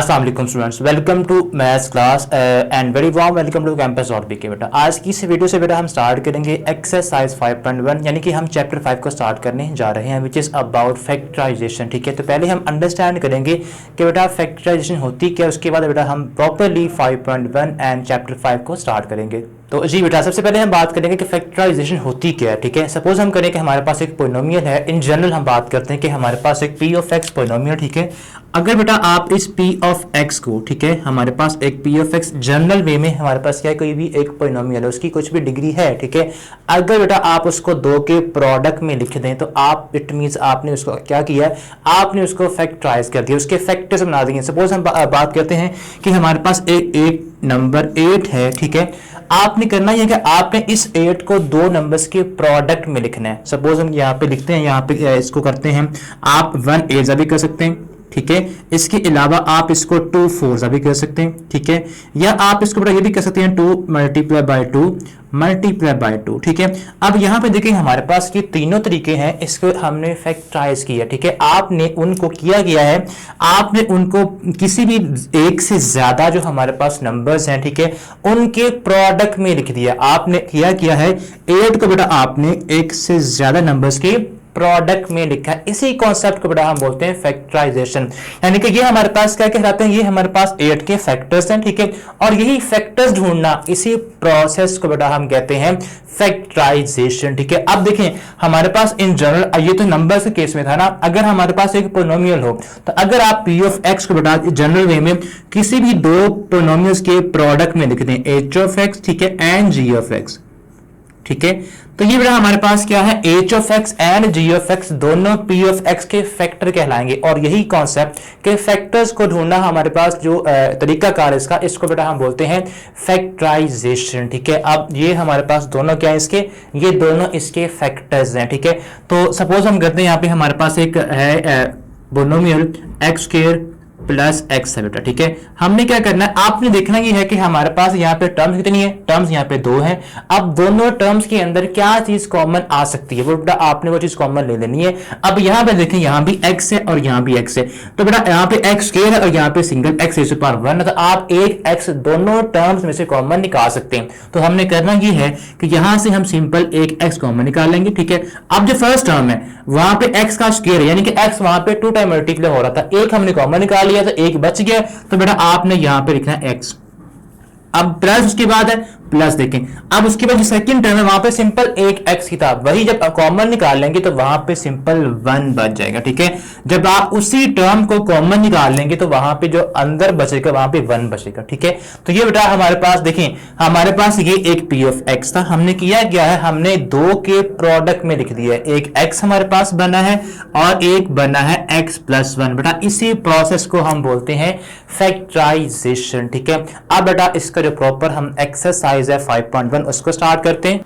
अस्सलाम वालेकुम students, welcome to maths class and very warm welcome to campus और बी के बेटा। आज की इस वीडियो से बेटा हम स्टार्ट करेंगे एक्सरसाइज 5.1 यानी कि हम चैप्टर 5 को स्टार्ट करने जा रहे हैं विच इज़ अबाउट फैक्टराइजेशन। ठीक है, तो पहले हम अंडरस्टैंड करेंगे कि बेटा फैक्टराइजेशन होती क्या है, उसके बाद बेटा हम प्रॉपरली 5.1 एंड चैप्टर 5 को स्टार्ट करेंगे। तो जी बेटा, सबसे पहले हम बात करेंगे कि फैक्टराइजेशन होती क्या है। ठीक है, सपोज हम करें कि हमारे पास एक पोलिनोमियल है। इन जनरल हम बात करते हैं कि हमारे पास एक पी ऑफ एक्स पोलिनोमियल। ठीक है, अगर बेटा आप इस पी ऑफ एक्स को, ठीक है, हमारे पास एक पी ऑफ एक्स जनरल वे में हमारे पास क्या है, कोई भी एक पोलिनोमियल है, उसकी कुछ भी डिग्री है। ठीक है, अगर बेटा आप उसको दो के प्रोडक्ट में लिख दें तो आप इट मीन्स आपने उसको क्या किया है, आपने उसको फैक्टराइज कर दिया, उसके फैक्टर्स बना दिए। सपोज हम बात करते हैं कि हमारे पास एक नंबर 8 है। ठीक है, आपने करना यह कि आपने इस 8 को दो नंबर्स के प्रोडक्ट में लिखना है। सपोज हम यहाँ पे लिखते हैं, यहाँ पे इसको करते हैं, आप 1 8 भी कर सकते हैं। ठीक है, इसके अलावा आप इसको 2 4 भी कर सकते हैं। ठीक है, या आप इसको बड़ा ये भी कर सकते हैं 2 मल्टीप्लाई बाय 2 मल्टीप्लाई बाय 2। ठीक है, अब यहाँ पे देखिए हमारे पास ये तीनों तरीके हैं, इसको हमने फैक्टराइज किया। ठीक है, आपने उनको किया गया है, आपने उनको किसी भी एक से ज्यादा जो हमारे पास नंबर्स हैं, ठीक है, उनके प्रोडक्ट में लिख दिया। आपने किया है 8 को बेटा आपने एक से ज्यादा नंबर्स के प्रोडक्ट में लिखा है। इसी कॉन्सेप्ट को बेटा हम बोलते हैं फैक्टराइजेशन, यानी कि ये हमारे पास क्या कहलाते हैं, ये हमारे पास 8 के फैक्टर्स हैं। ठीक है, और यही फैक्टर्स ढूंढना, इसी प्रोसेस को बेटा हम कहते हैं फैक्टराइजेशन। ठीक है, अब देखें हमारे पास इन जनरल, ये तो नंबर्स के केस में था ना, अगर हमारे पास एक पोलिनोमियल हो तो अगर आप पी ऑफ एक्स को बेटा जनरल वे में किसी भी दो पोलिनोमियल्स के प्रोडक्ट में लिख दें, एच ऑफ एक्स, ठीक है, एंड जी ऑफ एक्स। ठीक है, तो ये बेटा हमारे पास क्या है, H of X and G of X दोनों पी ऑफ एक्स के फैक्टर कहलाएंगे। और यही कॉन्सेप्ट के फैक्टर्स को ढूंढना हमारे पास जो तरीका कार इसका, इसको बेटा हम बोलते हैं फैक्टराइजेशन। ठीक है, अब ये हमारे पास दोनों क्या है, इसके ये दोनों इसके फैक्टर्स हैं। ठीक है, तो सपोज हम करते हैं यहाँ पे हमारे पास एक है polynomial x square plus x है बेटा। ठीक है, हमने क्या करना है, आपने देखना ये है कि हमारे पास यहाँ पे टर्म्स कितनी है, टर्म्स यहाँ पे 2 हैं। अब दोनों टर्म्स के अंदर क्या चीज कॉमन आ सकती है, वो बेटा आपने वो चीज कॉमन ले लेनी है। अब यहाँ पे देखें, यहाँ भी एक्स है और यहाँ भी एक्स है, तो बेटा यहाँ पे एक्स स्क्वायर है और यहाँ पे single X raise to power 1 है, तो आप एक एक्स दोनों टर्म्स में से कॉमन निकाल सकते हैं। तो हमने करना ये है कि यहाँ से हम सिंपल एक एक्स कॉमन निकाल लेंगे। ठीक है, अब जो फर्स्ट टर्म है वहां पे एक्स का स्क्वायर है, यानी कि एक्स वहां पे 2 टाइम मल्टीप्लाई हो रहा था, एक हमने कॉमन निकाल लिया तो एक बच गया, तो बेटा आपने यहां पे लिखना है एक्स। अब प्लस उसके बाद है प्लस, देखें अब उसके बाद जो सेकंड टर्म है वहां पे सिंपल एक एक्स की था, वही जब कॉमन निकाल लेंगे तो वहां पे सिंपल 1 बच जाएगा। ठीक है, जब आप उसी टर्म को कॉमन निकाल लेंगे तो वहां पे जो अंदर बचेगा वहां पे 1 बचेगा। ठीक है, तो ये बेटा हमारे पास देखें, हमारे पास ये एक पी ऑफ एक्स था, हमने किया क्या है, हमने दो के प्रोडक्ट में लिख दिया है, एक एक्स हमारे पास बना है और एक बना है एक्स प्लस 1। बेटा इसी प्रोसेस को हम बोलते हैं फैक्टराइजेशन। ठीक है, अब बेटा इसका जो प्रॉपर हम एक्सरसाइज है 5.1 उसको स्टार्ट करते हैं।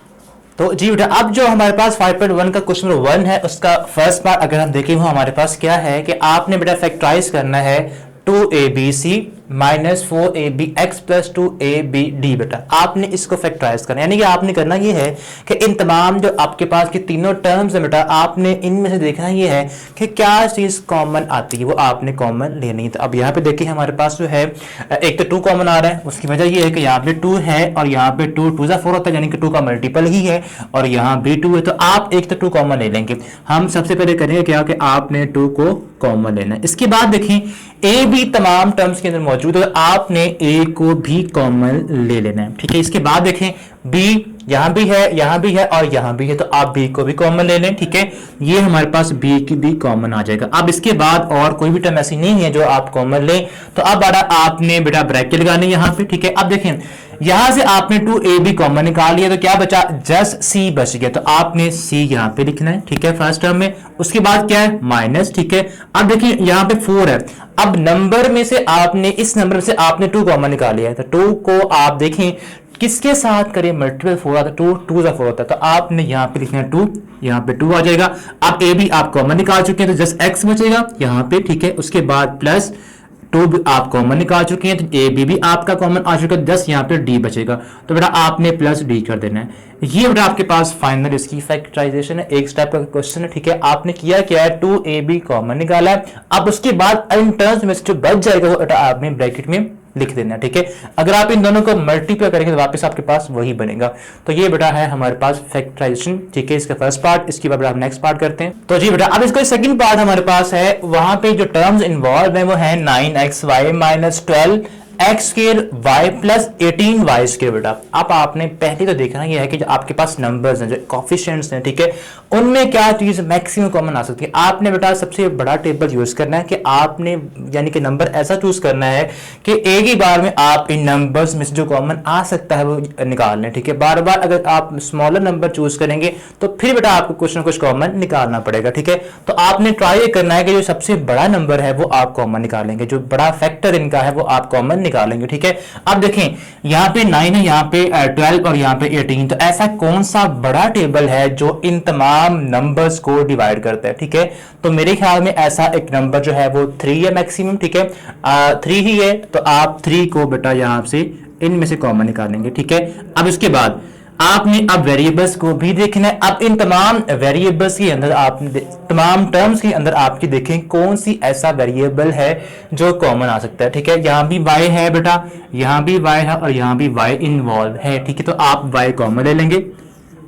तो जी बेटा, अब जो हमारे पास 5.1 का क्वेश्चन नंबर 1 है, उसका फर्स्ट पार्ट अगर हम देखें वो हमारे पास क्या है कि आपने बेटा फैक्टराइज करना है 2abc minus 4ab x plus 2abd। बेटा आपने इसको फैक्टराइज करना, यानी कि आपने करना ये है कि इन तमाम जो आपके पास की तीनों टर्म्स है बेटा, आपने इनमें से देखना ये है कि क्या चीज कॉमन आती है, वो आपने कॉमन लेनी है। तो अब यहाँ पे देखिए हमारे पास जो है एक तो 2 कॉमन आ रहा है, उसकी वजह ये है कि यहाँ पे 2 है और यहाँ पे 2 2 4 होता है, यानी कि 2 का मल्टीपल ही है, और यहाँ भी 2 है, तो आप एक तो 2 कॉमन ले लेंगे। हम सबसे पहले करेंगे क्या कि आपने 2 को कॉमन लेना है। इसके बाद देखें ए भी तमाम टर्म्स के अंदर मौजूद है, तो आपने ए को भी कॉमन ले लेना है। ठीक है, इसके बाद देखें बी यहां भी है, यहां भी है और यहां भी है, तो आप बी को भी कॉमन ले लें। ठीक है, ये हमारे पास बी की भी कॉमन आ जाएगा। अब इसके बाद और कोई भी टर्म ऐसी नहीं है जो आप कॉमन लें, तो अब आपने बेटा ब्रैकेट लगाने यहां पे। ठीक है, अब देखें यहां से आपने 2ab कॉमन निकाल लिया, तो क्या बचा, जस्ट c बच गया, तो आपने c यहां पे लिखना है। ठीक है, फर्स्ट टर्म में। उसके बाद क्या है, माइनस। ठीक है, अब देखिए यहां पे 4 है, अब नंबर में से आपने, इस नंबर में से आपने 2 कॉमन निकाल लिया है, तो 2 को आप देखें किसके साथ करें, मल्टीपल 4 आता है, 2 2 4 होता है, तो आपने यहां पे लिखना है 2, यहां पे 2 आ जाएगा। अब ए भी आप कॉमन निकाल चुके हैं तो जस्ट x बचेगा यहां पे। ठीक है, उसके बाद प्लस 2 आप कॉमन निकाल चुके हैं, तो ए बी भी आपका कॉमन आ चुका है, 10 यहाँ पे डी बचेगा, तो बेटा आपने प्लस डी कर देना है। ये बेटा आपके पास फाइनल इसकी फैक्टराइजेशन है, एक स्टेप का क्वेश्चन है, ठीक है। आपने किया क्या है, 2ab कॉमन निकाला है, अब उसके बाद इन टर्म्स में जो बच जाएगा वो बेटा आपने ब्रैकेट में लिख देना है, ठीक है। अगर आप इन दोनों को मल्टीप्लाई करेंगे तो वापस आपके पास वही बनेगा। तो ये बेटा है हमारे पास फैक्टराइजेशन, ठीक है, इसका फर्स्ट पार्ट। इसके बाद हम नेक्स्ट पार्ट करते हैं। तो जी बेटा अब इसका सेकंड पार्ट हमारे पास है, वहां पे जो टर्म्स इन्वॉल्व है वो है 9xy minus 12x² y plus 18y square. बेटा अब आपने पहले तो देखना ये है कि जो आपके पास नंबर्स हैं, जो कोफिशिएंट्स हैं, ठीक है, उनमें क्या चीज मैक्सिमम कॉमन आ सकती है। आपने बेटा सबसे बड़ा टेबल यूज करना है कि आपने यानी कि नंबर ऐसा चूज करना है कि एक ही बार में आप इन नंबर्स में से जो कॉमन आ सकता है वो निकाल लें, ठीक है। बार बार अगर आप स्मॉलर नंबर चूज करेंगे तो फिर बेटा आपको कुछ ना कुछ कॉमन निकालना पड़ेगा, ठीक है। तो आपने ट्राई करना है कि जो सबसे बड़ा नंबर है वो आप कॉमन निकालेंगे, जो बड़ा फैक्टर इनका है वो आप कॉमन निकालेंगे, ठीक है। अब देखें यहाँ पे 9 है, यहाँ पे 12 और यहाँ पे 18, तो ऐसा कौन सा बड़ा टेबल है जो इन तमाम नंबर्स को डिवाइड करता है, ठीक है। तो मेरे ख्याल में ऐसा एक नंबर जो है वो 3 है मैक्सिमम, ठीक है, 3 ही है, तो आप 3 को बेटा यहाँ से इनमें से कॉमन निकालेंगे, ठीक है। अब इसके बाद आपने अब वेरिएबल्स को भी देखना है। अब इन तमाम वेरिएबल्स के अंदर आप तमाम टर्म्स के अंदर आपकी देखें कौन सी ऐसा वेरिएबल है जो कॉमन आ सकता है, ठीक है। यहाँ भी y है बेटा, यहाँ भी y है और यहाँ भी y इन्वॉल्व है, ठीक है। तो आप y कॉमन ले लेंगे।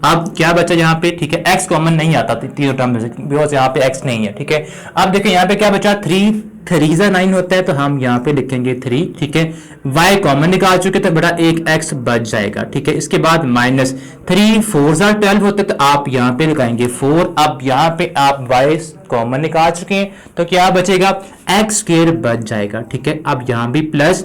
अब क्या बचा यहाँ पे, ठीक है, x कॉमन नहीं आता तीनों टर्म में से, बिकॉज यहाँ पे x नहीं है, ठीक है। अब देखिए यहाँ पे क्या बचा, 3 3 9 होता है, तो हम यहाँ पे लिखेंगे 3, ठीक है। y कॉमन निकाल चुके तो बड़ा एक x बच जाएगा, ठीक है। इसके बाद माइनस 3 4 12 होते तो आप यहाँ पे लगाएंगे 4। अब यहाँ पे आप y कॉमन निकाल चुके हैं तो क्या बचेगा, x² बच जाएगा, ठीक है। अब यहाँ भी प्लस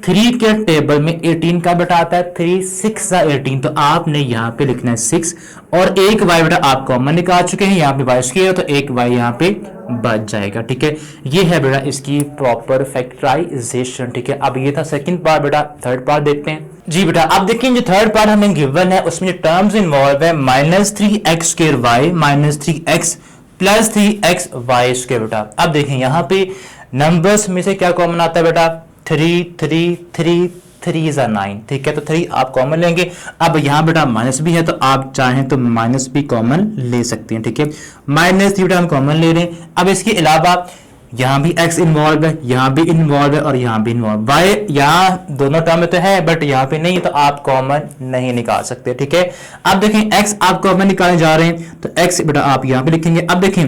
3 के टेबल में 18 का बेटा आता है, 3 6 18, तो आपने यहाँ पे लिखना है 6 और एक y बेटा आप कॉमन निकाल चुके हैं, यहाँ पे y स्क्वायर, तो एक y यहाँ पे बच जाएगा, ठीक है। ये है बेटा इसकी प्रॉपर फैक्टराइजेशन, ठीक है। अब ये था सेकंड पार्ट, बेटा थर्ड पार्ट देखते हैं। जी बेटा अब देखिए जो थर्ड पार्ट हमें गिवन है उसमें जो टर्म्स इन्वॉल्व है -3x² y minus 3x plus 3x y square. बेटा अब देखें यहाँ पे नंबर्स में से क्या कॉमन आता है बेटा, 3 3 3 3 is 9, ठीक है। तो 3 आप कॉमन लेंगे। अब यहाँ बेटा माइनस भी है तो आप चाहें तो माइनस भी कॉमन ले सकते हैं, ठीक है। -3 बेटा हम कॉमन ले रहे हैं। अब इसके अलावा यहाँ भी x इन्वॉल्व है, यहाँ भी इन्वॉल्व है और यहाँ भी इन्वॉल्व, y यहाँ दोनों टर्म में तो है बट यहाँ पे नहीं है, तो आप कॉमन नहीं निकाल सकते, ठीक है। अब देखें x आप कॉमन निकालने जा रहे हैं तो x बेटा आप यहाँ पे लिखेंगे। अब देखें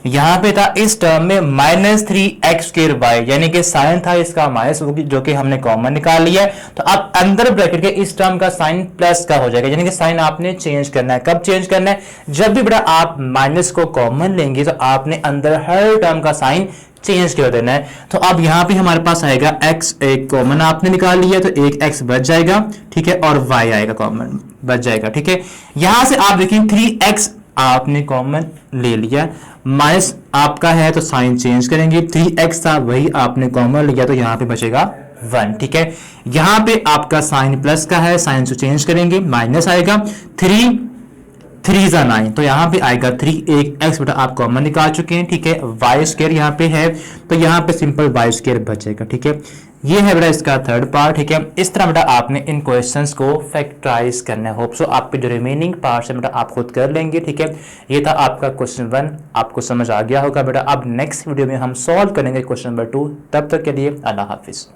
यहाँ पे था इस टर्म में -3x² y, यानी कि साइन था इसका माइनस जो कि हमने कॉमन निकाल लिया है, तो अब अंदर ब्रैकेट के इस टर्म का साइन प्लस का हो जाएगा, यानी कि साइन आपने चेंज करना है। कब चेंज करना है, जब भी बेटा आप माइनस को कॉमन लेंगे तो आपने अंदर हर टर्म का साइन चेंज कर देना है। तो अब यहाँ पे हमारे पास आएगा x, एक कॉमन आपने निकाल लिया तो एक x बच जाएगा, ठीक है, और y आएगा कॉमन बच जाएगा, ठीक है। यहां से आप देखें 3x आपने कॉमन ले लिया, माइनस आपका है तो साइन चेंज करेंगे, 3x था वही आपने कॉमन लिया तो यहाँ पे बचेगा 1, ठीक है। यहाँ पे आपका साइन प्लस का है, साइन से चेंज करेंगे, माइनस आएगा, 3 3 9, तो यहाँ पे आएगा 3, एक x बेटा आप कॉमन निकाल चुके हैं, ठीक है। y स्क्वायर यहाँ पे है तो यहाँ पे सिंपल y स्क्वायर बचेगा, ठीक है। ये है बेटा इसका थर्ड पार्ट, ठीक है। इस तरह बेटा आपने इन क्वेश्चंस को फैक्टराइज करना है। होप सो आपके जो रिमेनिंग पार्ट्स है बेटा आप खुद कर लेंगे, ठीक है। ये था आपका क्वेश्चन 1, आपको समझ आ गया होगा बेटा। अब नेक्स्ट वीडियो में हम सॉल्व करेंगे क्वेश्चन नंबर 2। तब तक के लिए अल्लाह हाफिज।